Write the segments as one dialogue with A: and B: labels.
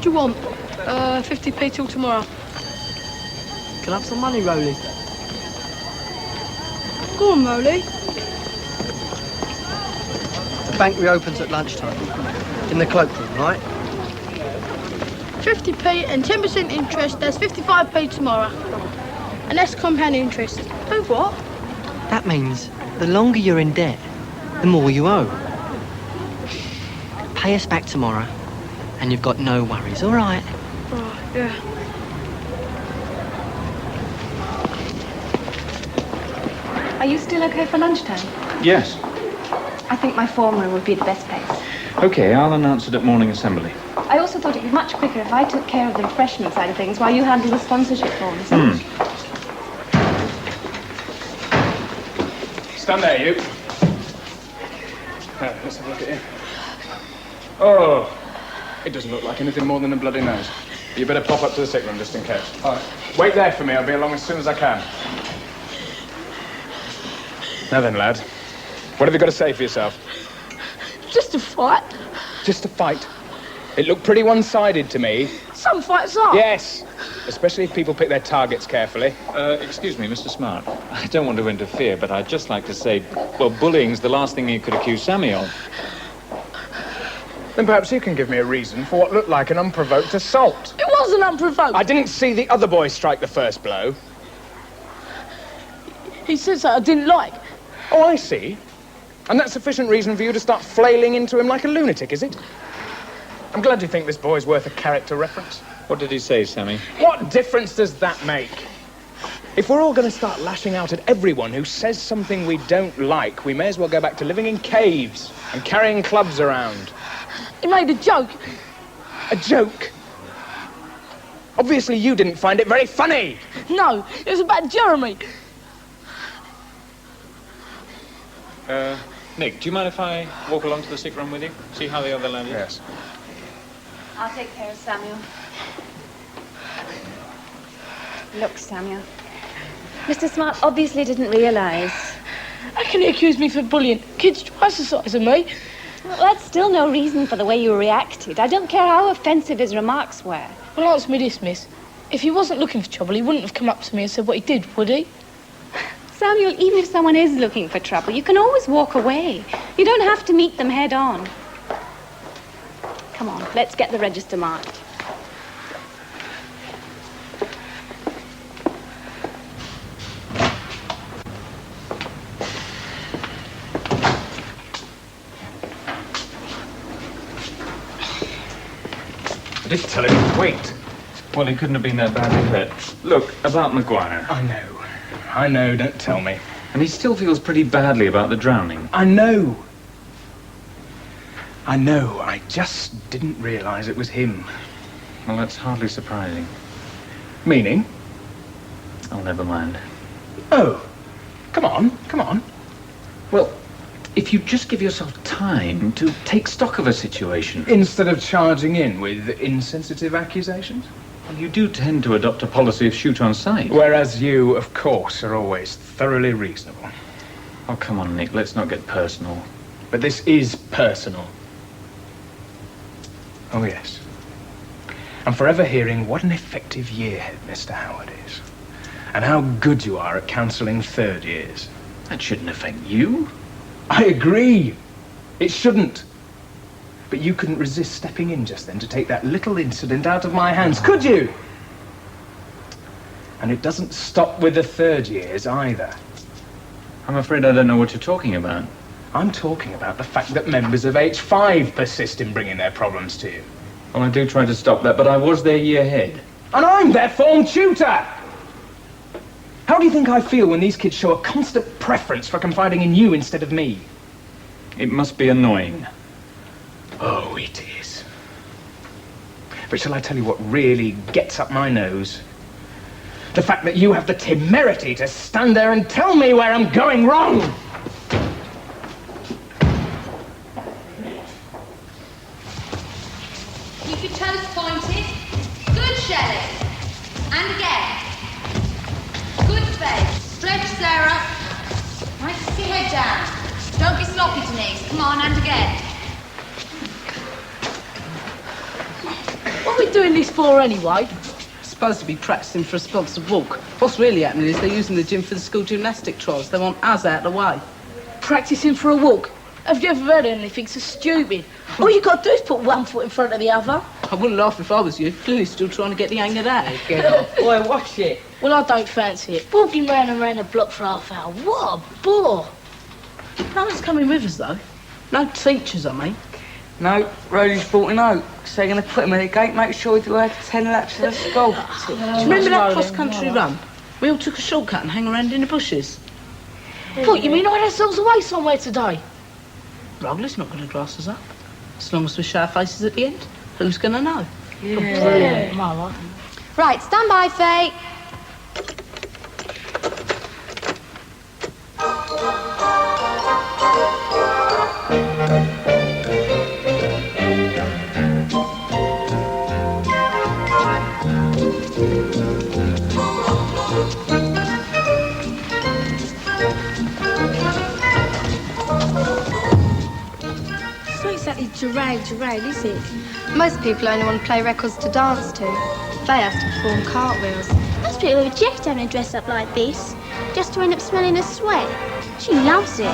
A: do you want? 50p till tomorrow.
B: Can I have some money, Rolly?
A: Go on, Rolly.
B: The bank reopens at lunchtime. In the cloakroom, right?
A: 50p and 10% interest, that's 55p tomorrow. And that's compound interest. Oh, what?
B: That means the longer you're in debt, the more you owe. Pay us back tomorrow, and you've got no worries, all right?
A: Oh, yeah.
C: Are you still okay for lunchtime?
D: Yes.
C: I think my form room would be the best place.
D: Okay, I'll announce it at morning assembly.
C: I also thought it would be much quicker if I took care of the refreshment side of things while you handled the sponsorship forms.
D: Stand there, you. Let's have a look at you. Oh, it doesn't look like anything more than a bloody nose. You better pop up to the sick room just in case. All right. Wait there for me. I'll be along as soon as I can. Now then, lad. What have you got to say for yourself?
A: Just a fight.
D: Just a fight. It looked pretty one-sided to me.
A: Some fights are.
D: Yes. Especially if people pick their targets carefully.
E: Excuse me, Mr. Smart. I don't want to interfere, but I'd just like to say, well, bullying's the last thing you could accuse Sammy of.
D: Then perhaps you can give me a reason for what looked like an unprovoked assault.
A: It wasn't unprovoked.
D: I didn't see the other boy strike the first blow.
A: He said something I didn't like.
D: Oh, I see. And that's sufficient reason for you to start flailing into him like a lunatic, is it? I'm glad you think this boy's worth a character reference.
E: What did he say, Sammy?
D: What difference does that make? If we're all going to start lashing out at everyone who says something we don't like, we may as well go back to living in caves and carrying clubs around.
A: He made a joke.
D: A joke? Obviously you didn't find it very funny.
A: No, it was about Jeremy.
E: Nick, do you mind if I walk along to the sick room with you? See how the other lad is?
D: Yes.
C: I'll take care of Samuel. Look, Samuel. Mr. Smart obviously didn't realise.
A: How can he accuse me for bullying? Kids twice the size of me.
C: Well, that's still no reason for the way you reacted. I don't care how offensive his remarks were.
A: Well, answer me this, miss. If he wasn't looking for trouble, he wouldn't have come up to me and said what he did, would he?
C: Samuel, even if someone is looking for trouble, you can always walk away. You don't have to meet them head on. Come on, let's get the register marked.
D: I did tell him to wait.
E: Well, he couldn't have been that badly hurt. Look, about Maguire.
D: I know, don't tell me.
E: And he still feels pretty badly about the drowning.
D: I know, I just didn't realise it was him.
E: Well, that's hardly surprising.
D: Meaning?
E: Oh, never mind.
D: Oh, come on.
E: Well, if you just give yourself time to take stock of a situation...
D: Instead of charging in with insensitive accusations?
E: Well, you do tend to adopt a policy of shoot on sight.
D: Whereas you, of course, are always thoroughly reasonable.
E: Oh, come on, Nick, let's not get personal.
D: But this is personal. Oh, yes. I'm forever hearing what an effective yearhead Mr. Howard is. And how good you are at counselling third years.
E: That shouldn't affect you.
D: I agree. It shouldn't. But you couldn't resist stepping in just then to take that little incident out of my hands, could you? And it doesn't stop with the third years either.
E: I'm afraid I don't know what you're talking about.
D: I'm talking about the fact that members of H5 persist in bringing their problems to you.
E: Well, I do try to stop that, but I was their year head.
D: And I'm their form tutor! How do you think I feel when these kids show a constant preference for confiding in you instead of me?
E: It must be annoying.
D: Oh, it is. But shall I tell you what really gets up my nose? The fact that you have the temerity to stand there and tell me where I'm going wrong!
F: Keep your toes pointed. Good, Shelley. And again. Good face. Stretch, Sarah. Right, sit your head down. Don't be sloppy, Denise. Come on, and again.
A: What are we
G: you doing this for anyway? Supposed to be practicing for a sponsored walk. What's really happening is they're using the gym for the school gymnastic trials. They want us out of the way.
A: Practicing for a walk? Have you ever heard of anything so stupid? All you got to do is put one foot in front of the other.
G: I wouldn't laugh if I was you. Clearly still trying to get the hang of that.
B: Get off. Boy, watch it.
A: Well, I don't fancy it. Walking round and round the block for half an hour. What a bore.
G: No one's coming with us, though. No teachers, I mean.
H: No, Rhodey's brought him out. So they're going to put him at the gate, make sure he do like 10 laps of the school.
G: Do you remember that cross-country run? We all took a shortcut and hang around in the bushes.
A: What, you mean hide ourselves away somewhere today?
G: Rogler's not going to grass us up. As long as we show our faces at the end, who's going to know?
A: Brilliant. Mama.
F: Right, stand by, Faye.
I: Gerard, is it? Most people only want to play records to dance to. They have to perform cartwheels.
J: Most people reject having to dress up like this, just to end up smelling of sweat. She loves it.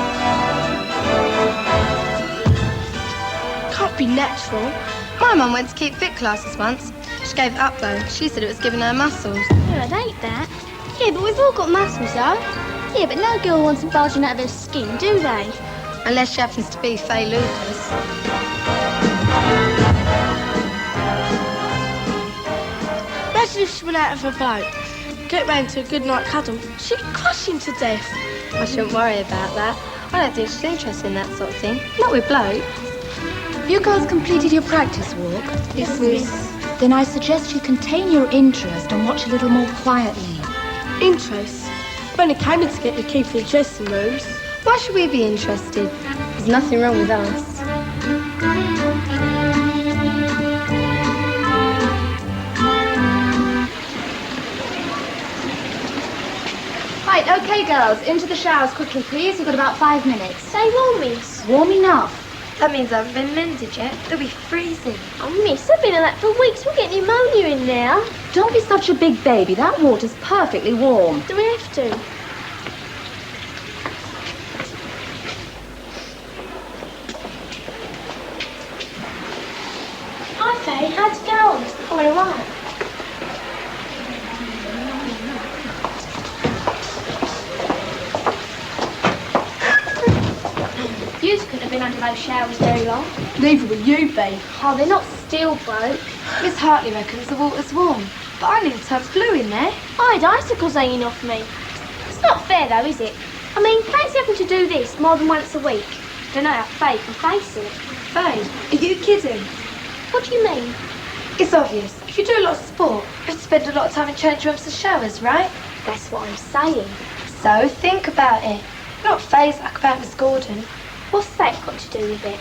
I: Can't be natural. My mum went to keep fit classes once. She gave it up though. She said it was giving her muscles.
J: Yeah, I hate that. Yeah, but we've all got muscles though. Yeah, but no girl wants them bulging out of her skin, do they?
I: Unless she happens to be Faye Lucas.
A: Imagine if she went out of her boat, get round to a good night cuddle. She'd crush him to death.
I: I shouldn't worry about that. I don't think she's interested in that sort of thing. Not with blokes.
F: You girls completed your practice walk?
I: Yes, miss.
F: Then I suggest you contain your interest and watch a little more quietly.
A: Interest? We only came in to get the key for the dressing rooms.
I: Why should we be interested? There's nothing wrong with us.
F: Right, OK, girls, into the showers quickly, please. You've got about 5 minutes.
J: Stay warm, miss.
F: Warm enough.
I: That means I haven't been mended yet. They'll be freezing.
J: Oh, miss, I've been in that for weeks. We'll get pneumonia in there.
F: Don't be such a big baby. That water's perfectly warm.
J: Do we have to? Hi, Faye. How'd it go? Oh, all right. You couldn't have been under those showers very long.
A: Neither will you be.
J: Oh, they're not steel broke.
I: Miss Hartley reckons the water's warm, but I need to have glue in there.
J: I had icicles hanging off me. It's not fair, though, is it? I mean, fancy having to do this more than once a week. Don't know how Faye can face it.
I: Faye, are you kidding?
J: What do you mean?
I: It's obvious. If you do a lot of sport, you have to spend a lot of time in change rooms and showers, right?
J: That's what I'm saying.
I: So think about it. You're not phased like about Miss Gordon.
J: What's that got to do with it?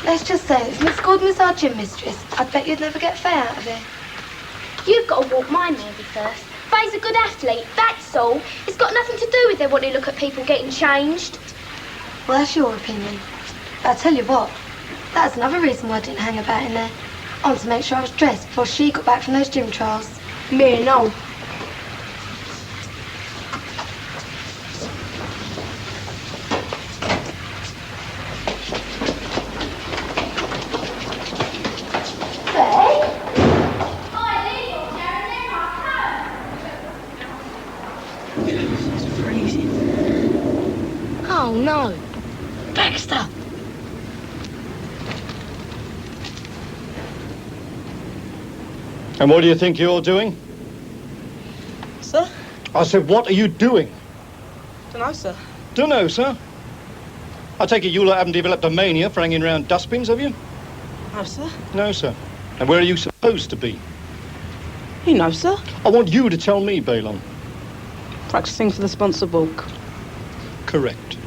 I: Let's just say if Miss Gordon was our gym mistress, I'd bet you'd never get Faye out of here.
J: You've got to walk my nervy first. Faye's a good athlete, that's all. It's got nothing to do with her wanting to look at people getting changed.
I: Well, that's your opinion. But I'll tell you what, that's another reason why I didn't hang about in there. I wanted to make sure I was dressed before she got back from those gym trials.
A: Me and all. Oh no, Baxter!
K: And what do you think you're doing?
G: Sir?
K: I said, what are you doing?
G: Dunno, sir.
K: Dunno, sir. I take it you lot haven't developed a mania for hanging around dustbins, have you?
G: No, sir.
K: No, sir. And where are you supposed to be?
G: You know, sir.
K: I want you to tell me, Balon.
G: Practicing for the sponsored walk.
K: Correct.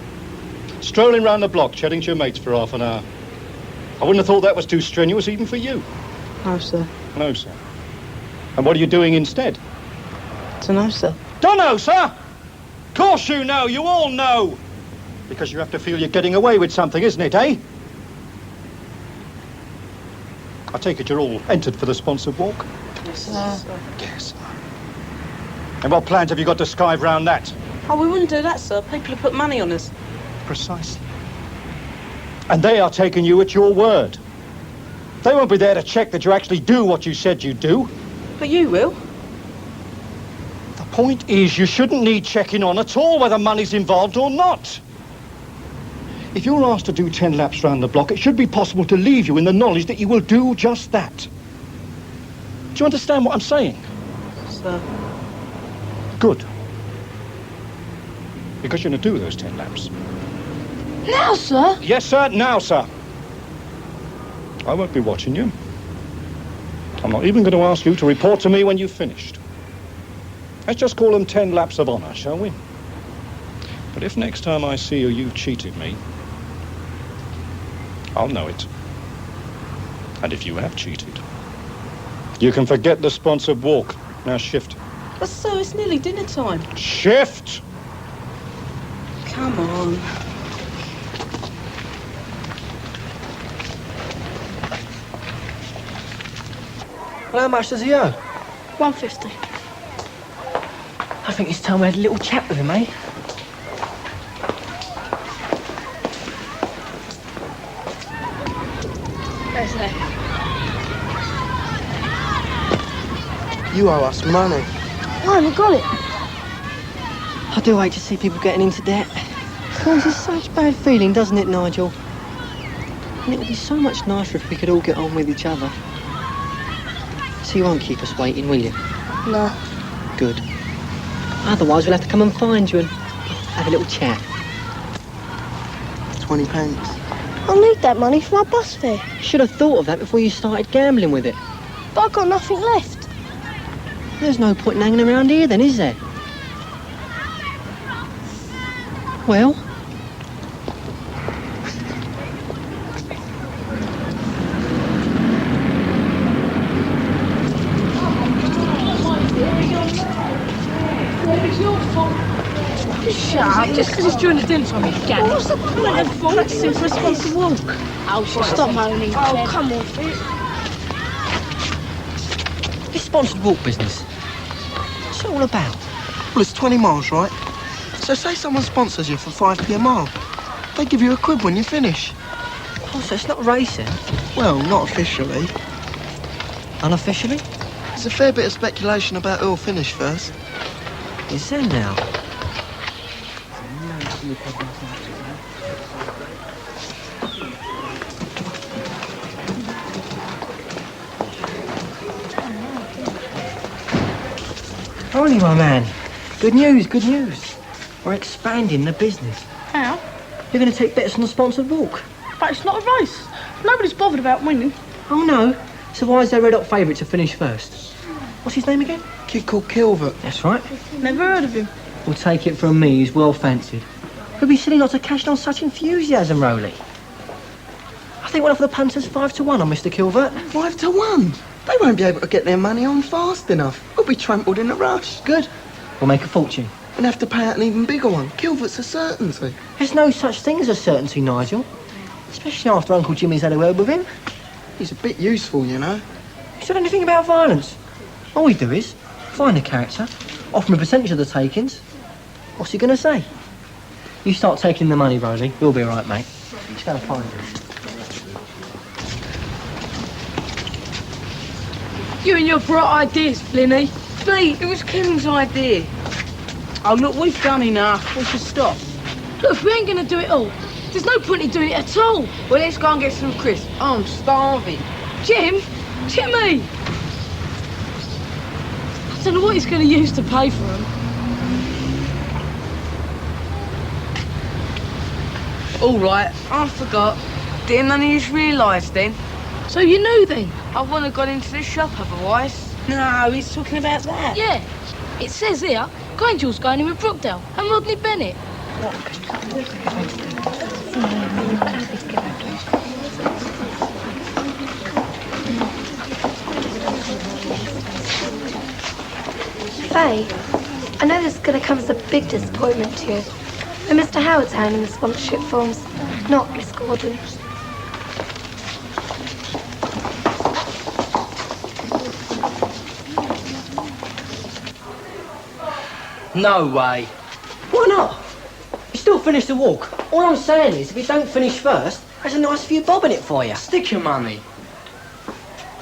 K: Strolling round the block, chatting to your mates for half an hour. I wouldn't have thought that was too strenuous even for you.
G: No, sir.
K: No, sir. And what are you doing instead?
G: Dunno, sir.
K: Dunno, sir! Of course you know, you all know! Because you have to feel you're getting away with something, isn't it, eh? I take it you're all entered for the sponsored walk?
G: Yes, sir.
K: Yes. And what plans have you got to skive round that?
G: Oh, we wouldn't do that, sir. People have put money on us.
K: Precisely. And they are taking you at your word. They won't be there to check that you actually do what you said you'd do.
G: But you will.
K: The point is, you shouldn't need checking on at all whether money's involved or not. If you're asked to do 10 laps round the block, it should be possible to leave you in the knowledge that you will do just that. Do you understand what I'm saying?
G: Sir.
K: Good. Because you're going to do those 10 laps.
A: Now, sir?
K: Yes, sir. Now, sir. I won't be watching you. I'm not even going to ask you to report to me when you've finished. Let's just call them 10 laps of honour, shall we? But if next time I see you've cheated me, I'll know it. And if you have cheated, you can forget the sponsored walk. Now shift.
G: But sir, it's nearly dinner time.
K: Shift!
G: Come on.
B: Well, how much does he owe?
A: 150.
B: I think it's time we had a little chat with him, eh?
A: Where's that?
L: You owe us money.
A: I haven't got it.
B: I do hate to see people getting into debt. Causes such bad feeling, doesn't it, Nigel? And it would be so much nicer if we could all get on with each other. So you won't keep us waiting, will you?
A: No.
B: Good. Otherwise, we'll have to come and find you and have a little chat.
L: 20 pence.
J: I'll need that money for my bus fare.
B: Should have thought of that before you started gambling with it.
J: But I've got nothing left.
B: There's no point in hanging around here then, is there? Well?
A: Shut up, just because it's during the dinner time, you get it. What's the point of practicing for a sponsored walk? Oh, stop moaning. Oh, come on.
B: This sponsored walk business, what's it all about?
L: Well, it's 20 miles, right? So say someone sponsors you for 5p a mile. They give you £1 when you finish.
B: Oh, so it's not racing?
L: Well, not officially.
B: Unofficially?
L: There's a fair bit of speculation about who'll finish first.
B: Is there now? Ronnie, my man. Good news, good news. We're expanding the business.
A: How?
B: You're going to take bets on the sponsored walk.
A: But it's not a race. Nobody's bothered about winning.
B: Oh, no. So why is their red-hot favourite to finish first? What's his name again?
L: Kid called Kilvert.
B: That's right.
A: Never heard of him.
B: Well, take it from me, he's well fancied. It'd be silly not to cash in on such enthusiasm, Rowley. I think we'll offer the punters 5 to 1 on Mr. Kilvert.
L: 5 to 1? They won't be able to get their money on fast enough. We'll be trampled in a rush.
B: Good. We'll make a fortune.
L: And have to pay out an even bigger one. Kilvert's a certainty.
B: There's no such thing as a certainty, Nigel. Especially after Uncle Jimmy's had a word with him.
L: He's a bit useful, you know.
B: He said anything about violence. All we do is find the character, offer him a percentage of the takings. What's he going to say? You start taking the money, Rowley. You'll be all right, mate. Just go and find him.
A: You and your bright ideas, Flinny.
G: Pete, it was Kim's idea. Oh, look, we've done enough. We should stop.
A: Look, if we ain't going to do it all, there's no point in doing it at all.
G: Well, let's go and get some crisps. I'm starving.
A: Jimmy! I don't know what he's going to use to pay for them.
G: All right, I forgot. Didn't none of you realise then?
A: So you knew then?
G: I wouldn't have gone into the shop otherwise. No, he's talking about that.
A: Yeah. It says here, Grange's going in with Brookdale and Rodney Bennett.
I: Faye, I know this is going to come as a big disappointment to you, but Mr. Howard's handling the sponsorship forms, not Miss Gordon.
L: No way.
B: Why not? You still finish the walk. All I'm saying is, if you don't finish first, there's a nice few bob in it for you.
L: Stick your money.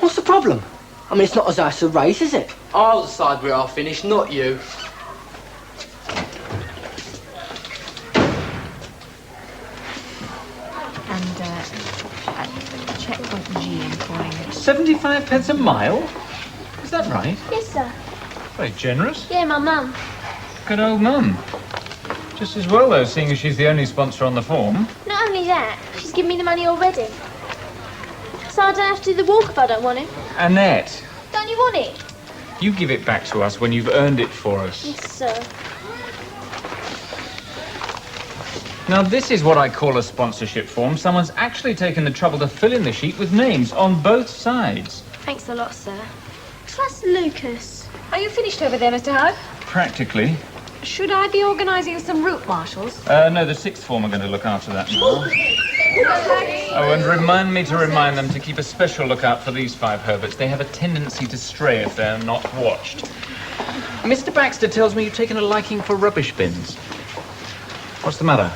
B: What's the problem? I mean, it's not as though it's a race, is it?
L: I'll decide where I'll finish, not you.
C: And, checkpoint G employing
E: 75 pence a mile? Is that right?
J: Yes, sir.
E: Very generous.
J: Yeah, my mum.
E: Good old mum. Just as well, though, seeing as she's the only sponsor on the form.
J: Not only that, she's given me the money already. So I don't have to do the walk if I don't want it.
E: Annette,
J: Don't you want it?
E: you give it back to us when you've earned it for us.
J: Yes, sir.
E: Now, this is what I call a sponsorship form. Someone's actually taken the trouble to fill in the sheet with names on both sides.
J: Thanks a lot, sir. Trust Lucas.
C: Are you finished over there, Mr. Howard?
E: Practically.
C: Should I be organising some route marshals?
E: No, the sixth form are going to look after that now. Oh, and remind me to remind them to keep a special lookout for these 5 Herberts. They have a tendency to stray if they're not watched. Mr. Baxter tells me you've taken a liking for rubbish bins. What's the matter?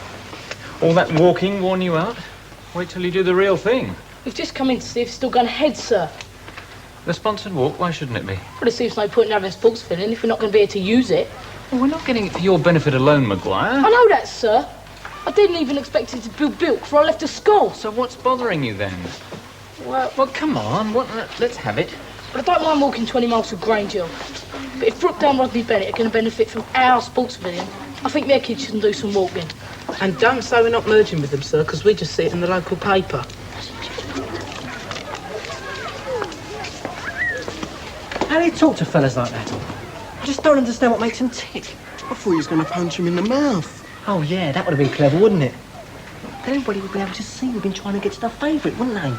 E: All that walking worn you out? Wait till you do the real thing.
A: We've just come in to see if it's still going ahead, sir.
E: The sponsored walk, why shouldn't it be?
A: Well, it seems no point in having a sports filling if we're not going to be here to use it.
E: Well, we're not getting it for your benefit alone, Maguire.
A: I know that, sir. I didn't even expect it to be built before I left the school.
E: So what's bothering you then?
A: Well,
E: come on, let's have it.
A: I don't mind walking 20 miles to Grange Hill. But if Brookdale and Rodney Bennett are going to benefit from our sports pavilion, I think their kids shouldn't do some walking.
G: And don't say we're not merging with them, sir, because we just see it in the local paper.
B: How do you talk to fellas like that? I just don't understand what makes them tick.
L: I thought he was going to punch him in the mouth.
B: Oh, yeah, that would have been clever, wouldn't it? Then everybody would be able to see we've been trying to get to the favourite, wouldn't they?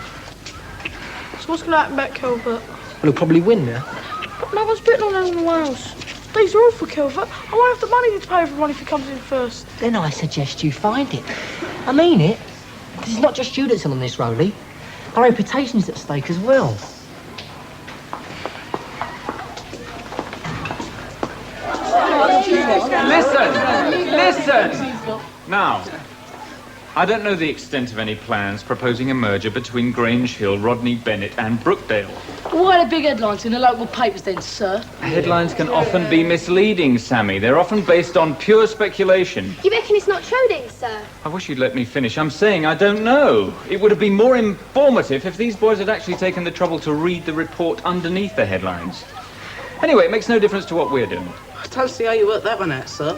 A: So what's going to happen about Calvert?
B: Well, he'll probably win now.
A: But no one's betting on anyone Wales. These are all for Calvert. I won't have the money to pay everyone if he comes in first.
B: Then I suggest you find it. I mean it. Because it's not just you that's on this, Rolly. Our reputation's at stake as well.
E: Listen! Now, I don't know the extent of any plans proposing a merger between Grange Hill, Rodney Bennett and Brookdale.
A: Why are the big headlines in the local papers then, sir?
E: Headlines can often be misleading, Sammy. They're often based on pure speculation.
J: You reckon it's not true then, sir?
E: I wish you'd let me finish. I'm saying I don't know. It would have been more informative if these boys had actually taken the trouble to read the report underneath the headlines. Anyway, it makes no difference to what we're doing.
G: I don't see how you work that one out, sir.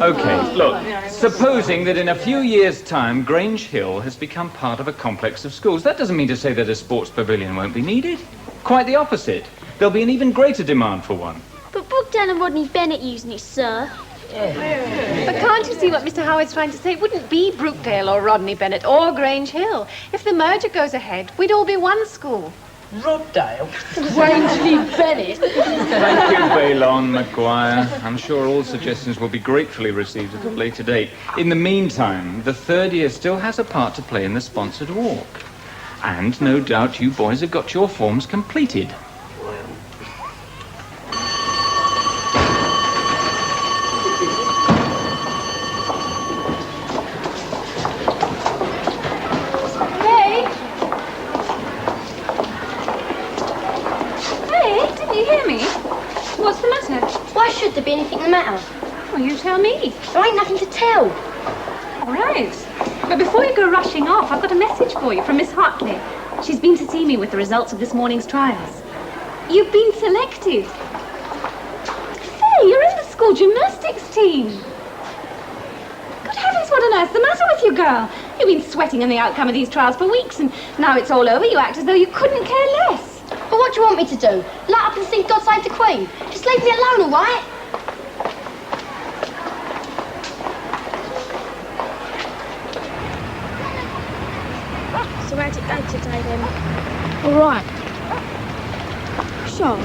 E: OK, look, supposing that in a few years' time, Grange Hill has become part of a complex of schools, that doesn't mean to say that a sports pavilion won't be needed. Quite the opposite. There'll be an even greater demand for one.
J: But Brookdale and Rodney Bennett using it, sir.
C: But can't you see what Mr. Howard's trying to say? It wouldn't be Brookdale or Rodney Bennett or Grange Hill. If the merger goes ahead, we'd all be one school.
G: Roddale?
A: Grange Bennett?
E: Thank you, Baylon, Maguire. I'm sure all suggestions will be gratefully received at a later date. In the meantime, the third year still has a part to play in the sponsored walk. And no doubt you boys have got your forms completed.
J: Why should there be anything the matter?
C: Well, you tell me.
J: There ain't nothing to tell.
C: All right. But before you go rushing off, I've got a message for you from Miss Hartley. She's been to see me with the results of this morning's trials. You've been selected. Say, you're in the school gymnastics team. Good heavens, what on earth's the matter with you, girl? You've been sweating in the outcome of these trials for weeks, and now it's all over, you act as though you couldn't care less.
J: But what do you want me to do? Light up and sing God Save the Queen? Just leave me alone, all right? So how'd it go today, then?
A: All right.
J: Sure.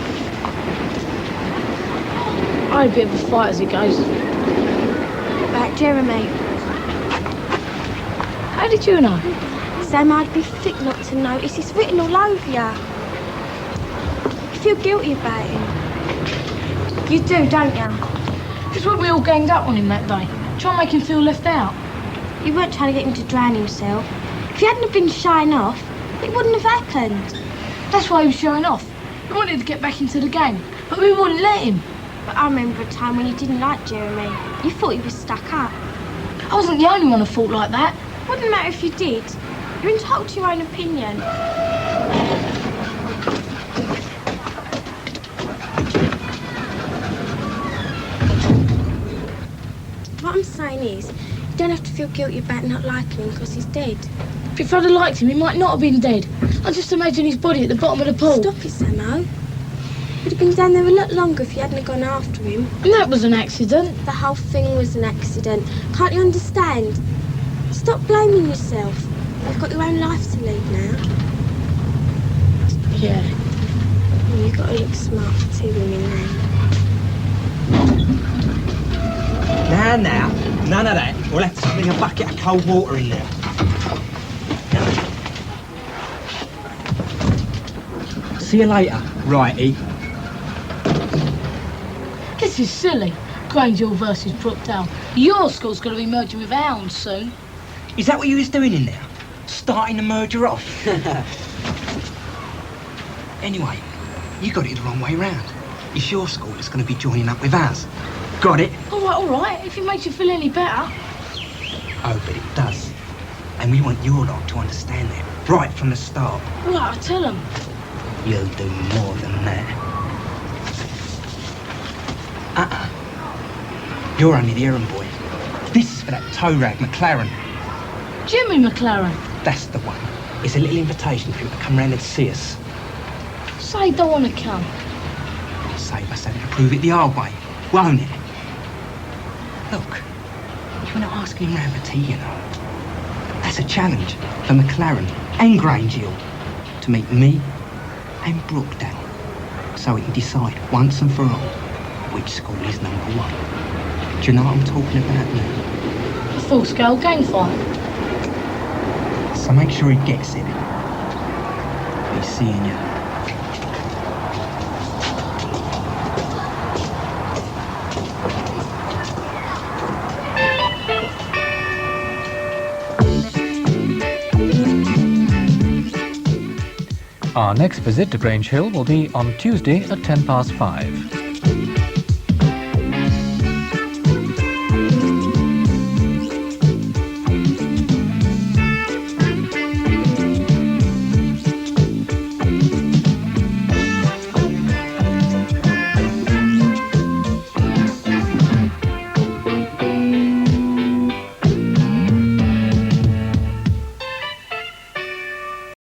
A: I had a bit of a fight as it goes.
J: About Jeremy.
A: How did you know?
J: Sam, I'd be thick not to notice. It's written all over you. You feel guilty about him. You do, don't you?
A: It's what we all ganged up on him that day. Try and make him feel left out.
J: You weren't trying to get him to drown himself. If you hadn't have been shying off, it wouldn't have happened.
A: That's why he was showing off. We wanted to get back into the game, but we wouldn't let him.
J: But I remember a time when you didn't like Jeremy. You thought he was stuck up.
A: I wasn't the only one who thought like that.
J: Wouldn't matter if you did. You're entitled to your own opinion. What I'm saying is, you don't have to feel guilty about not liking him because he's dead.
A: If I'd have liked him, he might not have been dead. I just imagine his body at the bottom of the pool.
J: Stop it, Samo. He'd have been down there a lot longer if you hadn't gone after him.
A: And that was an accident.
J: The whole thing was an accident. Can't you understand? Stop blaming yourself. You've got your own life to lead now.
A: Yeah.
J: And you've got to look smart for 2 women now.
M: Now, none of that. We'll have to sling a bucket of cold water in there. See you later, righty.
A: This is silly. Grange versus Brookdale. Your school's going to be merging with ours soon.
M: Is that what you was doing in there? Starting the merger off? Anyway, you got it the wrong way round. It's your school that's going to be joining up with ours. Got it?
A: All right, if it makes you feel any better.
M: Oh, but it does. And we want your lot to understand that right from the start.
A: Right, I'll tell them.
M: You'll do more than that. You're only the errand boy. This is for that toe rag McLaren.
A: Jimmy McLaren.
M: That's the one. It's a little invitation for him to come round and see us.
A: Say he don't want to come.
M: Save us having to prove it the hard way, won't it? Look, you're not asking him round for tea, you know. That's a challenge for McLaren and Grange to meet me and Brookdale, so we can decide once and for all which school is number 1. Do you know what I'm talking about now?
A: A full-scale gang fight.
M: So make sure he gets it. Be seeing you.
N: Our next visit to Grange Hill will be on Tuesday at 5:10.